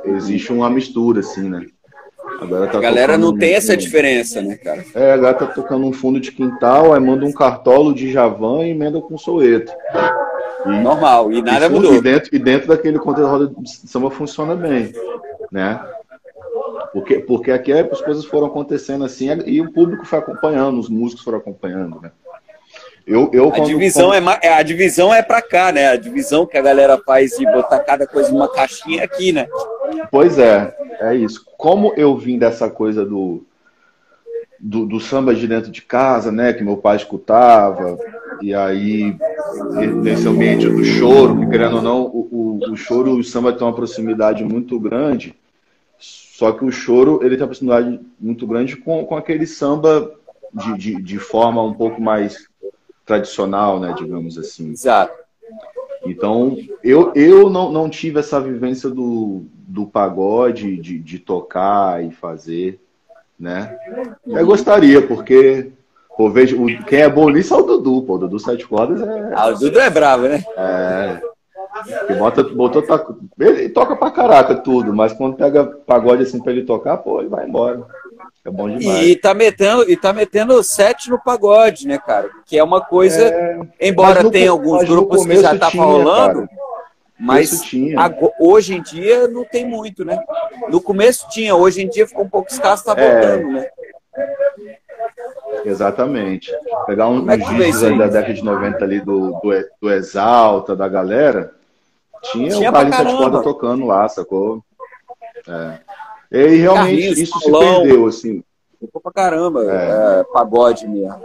S1: existe uma mistura, assim, né?
S2: A galera não tem essa diferença, né, cara?
S1: A galera tá tocando um fundo de quintal, aí manda um cartolo de Djavan e emenda com Soweto.
S2: Normal, e nada mudou.
S1: E dentro daquele contexto da roda de samba funciona bem, né? Porque aqui as coisas foram acontecendo assim, e o público foi acompanhando, os músicos foram acompanhando, né?
S2: A divisão é pra cá, né? A divisão que a galera faz de botar cada coisa numa caixinha aqui, né?
S1: Pois é isso. Como eu vim dessa coisa do samba de dentro de casa, né? Que meu pai escutava, e aí nesse ambiente do choro, que querendo ou não, o choro e o samba tem uma proximidade muito grande, só que o choro ele tem uma proximidade muito grande com aquele samba de forma um pouco mais tradicional, né, digamos assim.
S2: Exato.
S1: Então, eu não tive essa vivência do pagode, de tocar e fazer, né? Eu gostaria, porque vejo, quem é bom nisso é o Dudu, pô. O Dudu 7 cordas
S2: o Dudu é bravo, né?
S1: Ele toca pra caraca tudo, mas quando pega pagode assim pra ele tocar, pô, ele vai embora. É bom demais.
S2: E tá metendo 7 no pagode, né, cara? Que é uma coisa, embora tenha alguns grupos que já estavam rolando, cara, mas hoje em dia não tem muito, né? No começo tinha, hoje em dia ficou um pouco escasso, tá voltando, né?
S1: Exatamente. Pegar uns discos da década de 90 ali do Exalta, da galera, tinha o Carlinhos 7 cordas tocando lá, sacou? E realmente Carlinhos, isso se perdeu, assim.
S2: Ficou pra caramba, pagode mesmo.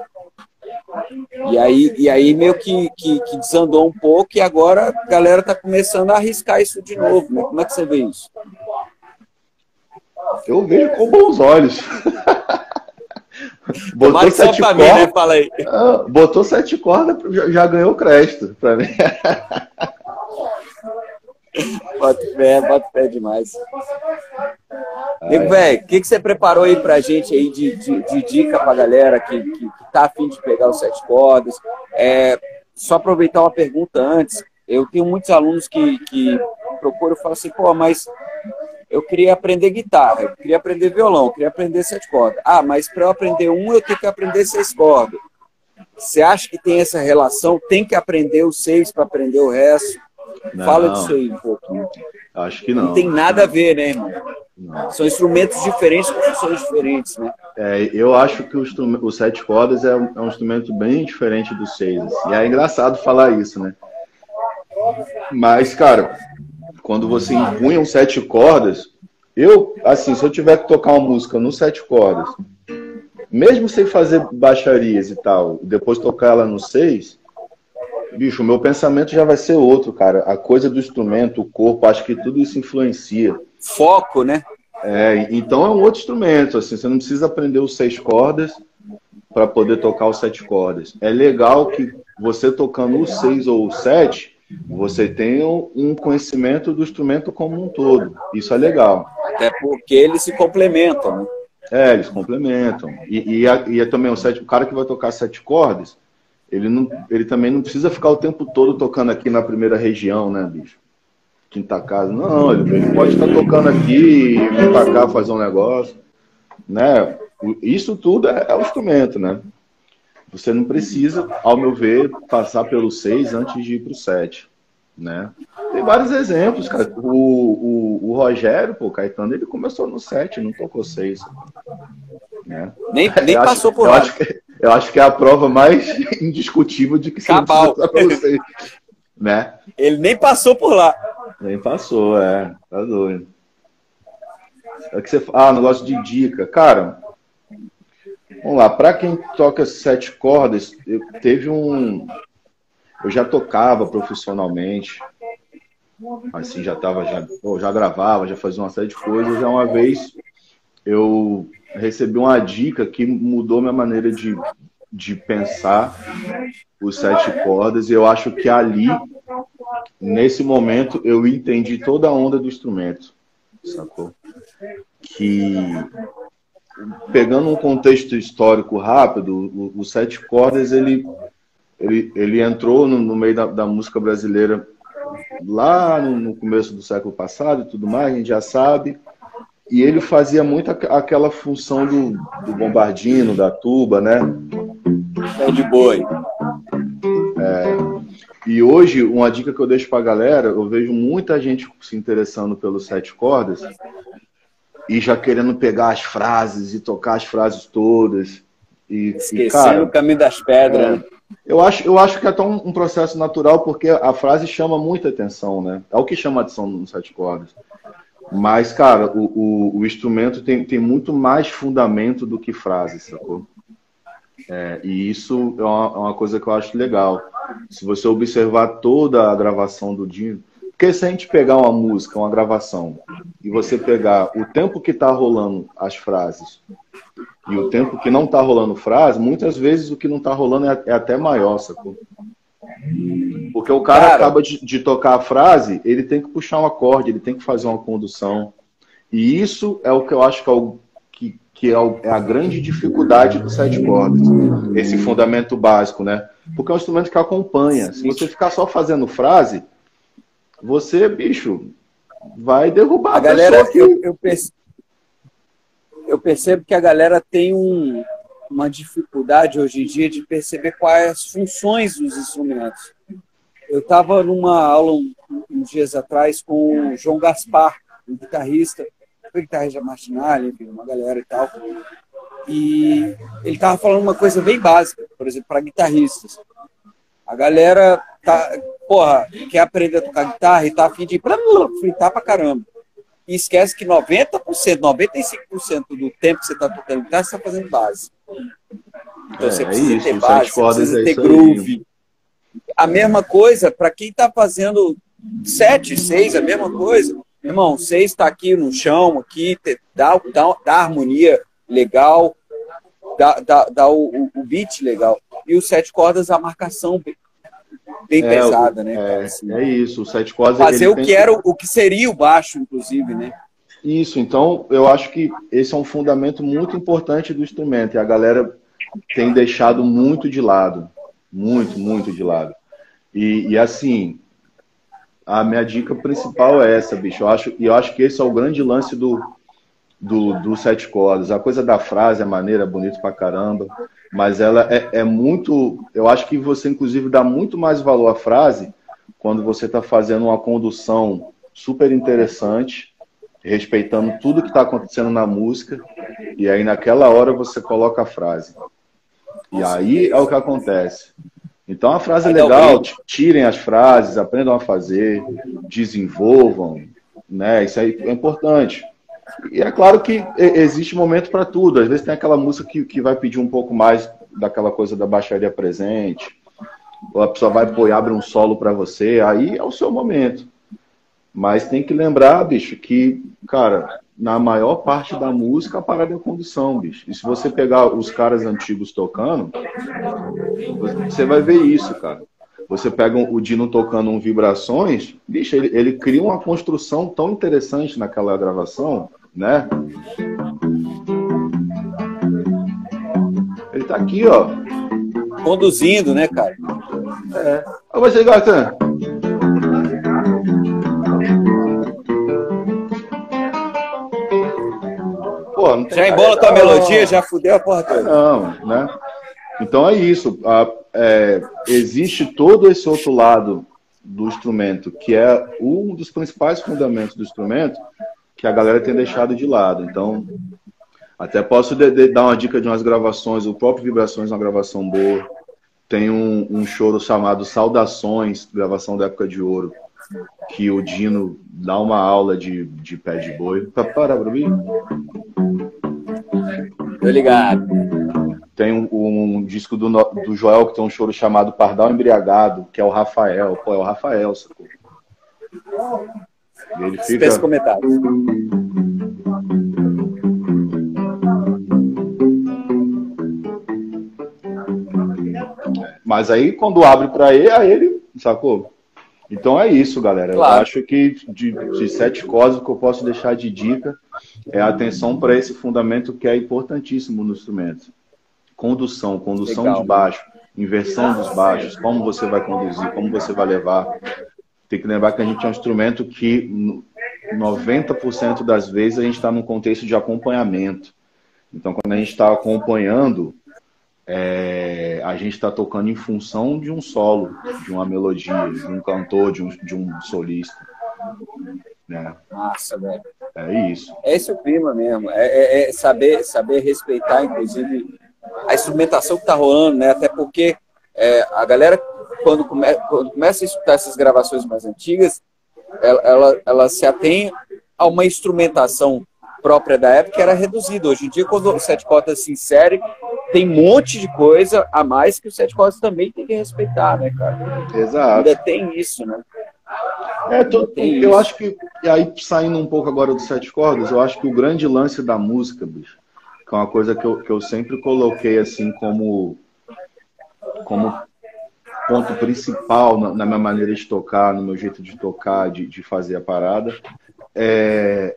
S2: E aí meio que desandou um pouco, e agora a galera tá começando a arriscar isso de novo, né? Como é que você vê isso?
S1: Eu vejo com bons olhos.
S2: Botou 7 cordas, né? Fala aí.
S1: Botou 7 cordas, já ganhou crédito pra mim.
S2: Bota fé demais. Nego, velho, o que você preparou aí pra gente aí de dica pra galera que tá afim de pegar os 7 cordas? Só aproveitar uma pergunta antes. Eu tenho muitos alunos que procuram e falam assim, pô, mas eu queria aprender guitarra, eu queria aprender violão, eu queria aprender 7 cordas. Ah, mas para eu aprender eu tenho que aprender 6 cordas. Você acha que tem essa relação? Tem que aprender os 6 para aprender o resto?
S1: Não,
S2: fala disso aí um pouquinho.
S1: Acho que não.
S2: Não tem nada a ver, né, irmão?
S1: Não.
S2: São instrumentos diferentes com funções diferentes, né?
S1: Eu acho que o 7 cordas é um instrumento bem diferente do 6. Assim. E é engraçado falar isso, né? Mas, cara, quando você empunha um 7 cordas, assim, se eu tiver que tocar uma música no 7 cordas, mesmo sem fazer baixarias e tal, depois tocar ela no 6, bicho, o meu pensamento já vai ser outro, cara. A coisa do instrumento, o corpo, acho que tudo isso influencia.
S2: Foco, né?
S1: Então é um outro instrumento, assim, você não precisa aprender os 6 cordas para poder tocar os 7 cordas. É legal que você tocando o 6 ou o 7, você tenha um conhecimento do instrumento como um todo. Isso é legal.
S2: Até porque eles se complementam, né?
S1: Eles complementam. E também o cara que vai tocar 7 cordas, ele também não precisa ficar o tempo todo tocando aqui na primeira região, né, bicho? Quinta casa. Não, ele pode estar tocando aqui, vir pra cá fazer um negócio, né? Isso tudo é o instrumento, né? Você não precisa, ao meu ver, passar pelo 6 antes de ir pro 7, né? Tem vários exemplos, cara. O Rogério, o Caetano, ele começou no 7, não tocou 6. Né?
S2: Nem passou por lá.
S1: Eu acho que é a prova mais indiscutível de que você não precisa passar pelo 6, né?
S2: Ele nem passou por lá.
S1: Nem passou, tá doido. Negócio de dica. Cara, vamos lá, para quem toca 7 cordas, eu já tocava profissionalmente, assim, já gravava, já fazia uma série de coisas. Já uma vez eu recebi uma dica que mudou minha maneira de pensar os 7 cordas, e eu acho que ali, nesse momento, eu entendi toda a onda do instrumento, sacou? Que, pegando um contexto histórico rápido, o 7 cordas, ele entrou no meio da música brasileira lá no começo do século passado e tudo mais, a gente já sabe, e ele fazia muito aquela função do bombardino, da tuba, né?
S2: É de boi.
S1: E hoje, uma dica que eu deixo pra galera, eu vejo muita gente se interessando pelos 7 cordas e já querendo pegar as frases e tocar as frases todas.
S2: Esquecendo o caminho das pedras.
S1: Eu acho que é até um processo natural, porque a frase chama muita atenção, né? É o que chama atenção nos 7 cordas. Mas, cara, o instrumento tem muito mais fundamento do que frase, sacou? E isso é uma coisa que eu acho legal. Se você observar toda a gravação do Dinho, porque se a gente pegar uma música, uma gravação, e você pegar o tempo que tá rolando as frases e o tempo que não tá rolando frase, muitas vezes o que não tá rolando é até maior, sacou? Porque o cara acaba de tocar a frase, ele tem que puxar um acorde, ele tem que fazer uma condução. E isso é o que eu acho que é a grande dificuldade do 7 cordas. Esse fundamento básico, né? Porque é um instrumento que acompanha. Se você ficar só fazendo frase, você, bicho, vai derrubar a
S2: galera.
S1: Pessoa
S2: eu percebo que a galera tem uma dificuldade hoje em dia de perceber quais as funções dos instrumentos. Eu estava numa aula uns dias atrás com o João Gaspar, um guitarrista, foi guitarrista da Martinalha, enfim, uma galera e tal. E ele estava falando uma coisa bem básica, por exemplo, para guitarristas. A galera quer aprender a tocar guitarra e tá a fim de fritar pra caramba. E esquece que 90%, 95% do tempo que você está tocando guitarra, você está fazendo base. Então você precisa ter base, você precisa ter groove. A mesma coisa para quem está fazendo 7, 6, a mesma coisa. Irmão, 6 está aqui no chão, aqui, dá a harmonia legal, dá o beat legal. E os 7 cordas, a marcação bem pesada, né? Cara, assim.
S1: É isso, o sete cordas...
S2: Fazer o que seria o baixo, inclusive, né?
S1: Isso, então eu acho que esse é um fundamento muito importante do instrumento, e a galera tem deixado muito de lado. Muito, muito de lado. E assim, a minha dica principal é essa, bicho. Eu acho que esse é o grande lance do sete cordas. A coisa da frase é maneira, é bonito pra caramba, mas ela é muito... Eu acho que você, inclusive, dá muito mais valor à frase quando você está fazendo uma condução super interessante, respeitando tudo que está acontecendo na música, e aí naquela hora você coloca a frase. E aí é o que acontece. Então a frase é legal, tirem as frases, aprendam a fazer, desenvolvam, né? Isso aí é importante. E é claro que existe momento para tudo. Às vezes tem aquela música que vai pedir um pouco mais daquela coisa da baixaria presente, ou a pessoa vai pôr e abre um solo para você, aí é o seu momento. Mas tem que lembrar, bicho, que, cara, na maior parte da música a parada é a condução, bicho. E se você pegar os caras antigos tocando, você vai ver isso, cara. Você pega o Dino tocando um Vibrações, bicho, ele cria uma construção tão interessante naquela gravação, né? Ele tá aqui, ó.
S2: Conduzindo, né, cara?
S1: É. Ó, você, Gatan. Pô, não tem
S2: já embola tua melodia, já fudeu a porra toda.
S1: Não, né? Então é isso. Existe todo esse outro lado do instrumento, que é um dos principais fundamentos do instrumento, que a galera tem deixado de lado. Então, até posso dar uma dica de umas gravações. O próprio Vibrações é uma gravação boa. Tem um choro chamado Saudações, gravação da época de ouro, que o Dino dá uma aula de pé de boi. Para, Brubi?
S2: Tô ligado.
S1: Tem um disco do Joel que tem um choro chamado Pardal Embriagado, que é o Rafael. Pô, é o Rafael, sacou? E ele fica...
S2: Esse comentário.
S1: Mas aí, quando abre pra ele, aí ele, sacou? Então é isso, galera. Claro. Eu acho que de sete cordas, o que eu posso deixar de dica é a atenção para esse fundamento que é importantíssimo no instrumento. Condução Legal. De baixo, inversão dos baixos, como você vai conduzir, como você vai levar. Tem que lembrar que a gente é um instrumento que 90% das vezes a gente está num contexto de acompanhamento. Então, quando a gente está acompanhando, a gente está tocando em função de um solo, de uma melodia, de um cantor, de um solista. Né?
S2: Nossa, velho.
S1: É isso.
S2: É esse o clima mesmo. É saber respeitar, inclusive, a instrumentação que está rolando, né? Até porque a galera, quando começa a escutar essas gravações mais antigas, ela se atém a uma instrumentação própria da época que era reduzida. Hoje em dia, quando o sete cordas se insere, tem um monte de coisa a mais que o sete cordas também tem que respeitar, né, cara?
S1: Exato.
S2: Ainda tem isso, né?
S1: Eu acho que, e aí saindo um pouco agora do sete cordas, eu acho que o grande lance da música, bicho, que é uma coisa que eu sempre coloquei assim como ponto principal na minha maneira de tocar, no meu jeito de tocar, de fazer a parada, é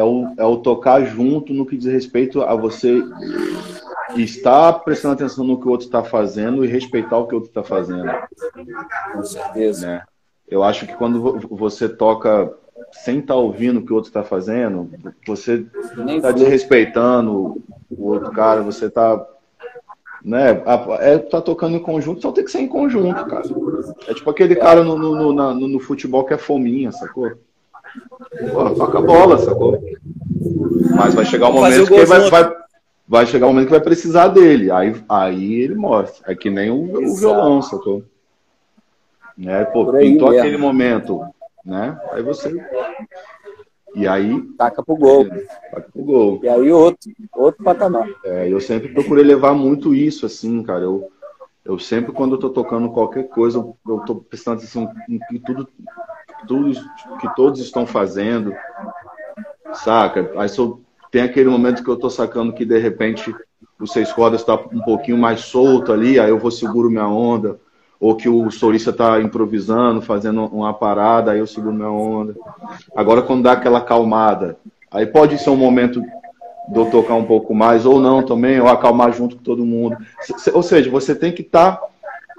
S1: o tocar junto no que diz respeito a você estar prestando atenção no que o outro está fazendo e respeitar o que o outro está fazendo.
S2: Com certeza.
S1: Né? Eu acho que quando você toca sem estar ouvindo o que o outro está fazendo, você está desrespeitando o outro cara, você está... Né? Tá tocando em conjunto, então tem que ser em conjunto, cara. É tipo aquele cara no futebol que é fominha, sacou? Pô, toca a bola, sacou? Mas vai chegar um momento que vai chegar um momento que vai precisar dele. Aí ele mostra. É que nem o violão, sacou? Né? Pô, pintou aquele momento, né? Aí você... E aí...
S2: Taca pro gol.
S1: Taca pro gol.
S2: E aí outro patamar.
S1: Eu sempre procurei levar muito isso, assim, cara. Eu sempre, quando eu tô tocando qualquer coisa, eu tô prestando atenção em tudo que todos estão fazendo, saca? Aí tem aquele momento que eu tô sacando que, de repente, o seis cordas tá um pouquinho mais solto ali, aí eu vou seguro minha onda. ou que o solista tá improvisando, fazendo uma parada, aí eu seguro minha onda. Agora, quando dá aquela acalmada, aí pode ser um momento de eu tocar um pouco mais, ou não também, ou acalmar junto com todo mundo. Ou seja, você tem que estar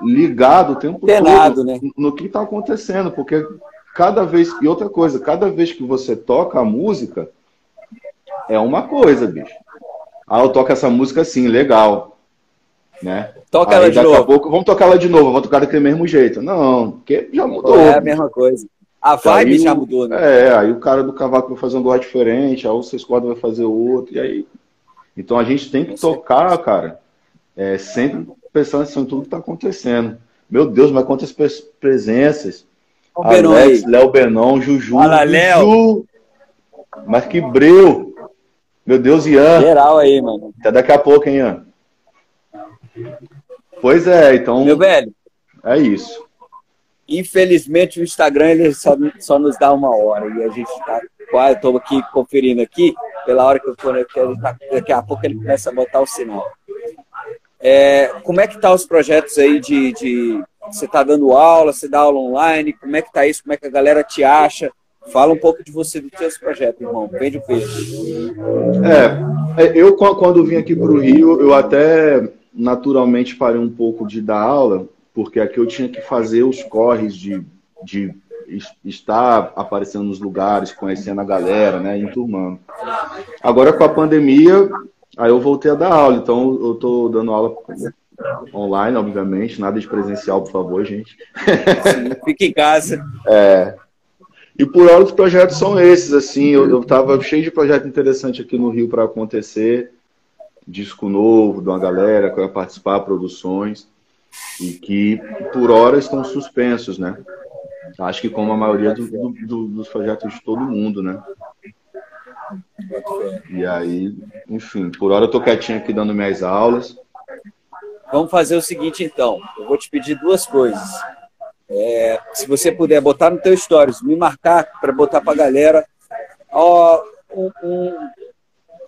S1: ligado o tempo todo, né, no que está acontecendo, porque cada vez... E outra coisa, cada vez que você toca a música, é uma coisa, bicho. Ah, eu toco essa música assim, legal. Né?
S2: Toca ela de novo.
S1: Daqui a pouco, vamos tocar ela de novo, vamos tocar daquele mesmo jeito. Não, porque já mudou.
S2: É a mesma coisa. A vibe já mudou, né?
S1: Aí o cara do cavaco vai fazer um negócio diferente, aí o seis cordas vai fazer outro, e aí... Então a gente tem que tocar, cara, sempre pensando assim, em tudo que tá acontecendo. Meu Deus, mas quantas presenças. Alex, Léo Benon, Juju.
S2: Fala, Léo.
S1: Mas que breu. Meu Deus, Ian.
S2: Geral aí, mano.
S1: Até daqui a pouco, hein, Ian? Pois é, então...
S2: Meu velho.
S1: É isso.
S2: Infelizmente, o Instagram ele só nos dá 1 hora. E a gente tá quase... Estou aqui conferindo aqui. Pela hora que eu for aqui, daqui a pouco ele começa a botar o sinal. Como é que tá os projetos aí de... Você tá dando aula, você dá aula online? Como é que tá isso? Como é que a galera te acha? Fala um pouco de você, dos seus projetos, irmão. Vende o peixe.
S1: Eu, quando vim aqui para o Rio, eu até naturalmente parei um pouco de dar aula, porque aqui eu tinha que fazer os corres de estar aparecendo nos lugares, conhecendo a galera, né, enturmando. Agora, com a pandemia, aí eu voltei a dar aula. Então, eu estou dando aula online, obviamente. Nada de presencial, por favor, gente.
S2: Sim, fique em casa.
S1: E por hora os projetos são esses, assim, eu tava cheio de projeto interessante aqui no Rio para acontecer, disco novo de uma galera que vai participar, produções, e que por hora estão suspensos, né? Acho que como a maioria dos projetos de todo mundo, né? E aí, enfim, por hora eu tô quietinho aqui dando minhas aulas.
S2: Vamos fazer o seguinte, então, eu vou te pedir 2 coisas. Se você puder botar no teu stories, me marcar para botar para a galera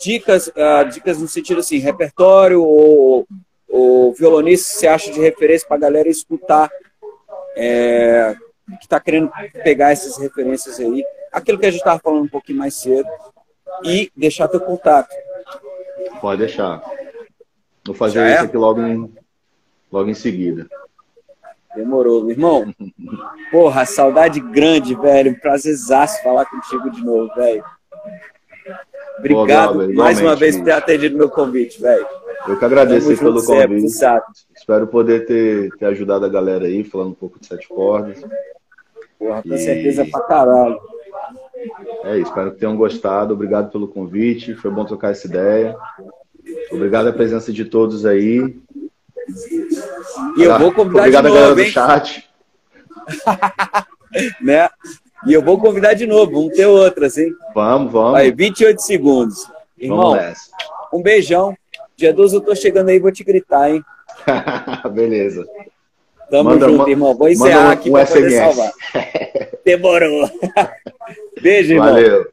S2: dicas no sentido assim, repertório ou violonista que você acha de referência para a galera escutar, que está querendo pegar essas referências aí, aquilo que a gente estava falando um pouquinho mais cedo, e deixar teu contato.
S1: Pode deixar. Vou fazer isso aqui logo em seguida.
S2: Demorou, meu irmão. Porra, saudade grande, velho. Prazerzaço falar contigo de novo, velho. Obrigado mais uma vez por ter atendido meu convite, velho.
S1: Eu que agradeço pelo convite. Espero poder ter ajudado a galera aí, falando um pouco de 7 cordas.
S2: Porra, com certeza pra caralho.
S1: É isso, espero que tenham gostado. Obrigado pelo convite. Foi bom trocar essa ideia. Obrigado a presença de todos aí.
S2: E eu vou convidar de novo,
S1: galera do chat.
S2: Né? E eu vou convidar de novo, vamos ter outras, hein?
S1: Vamos.
S2: Aí, 28 segundos. Irmão, um beijão. Dia 12 eu tô chegando aí, vou te gritar, hein?
S1: Beleza.
S2: Tamo junto, irmão. Vou encerrar aqui pra poder salvar. Demorou. Beijo, irmão.
S1: Valeu.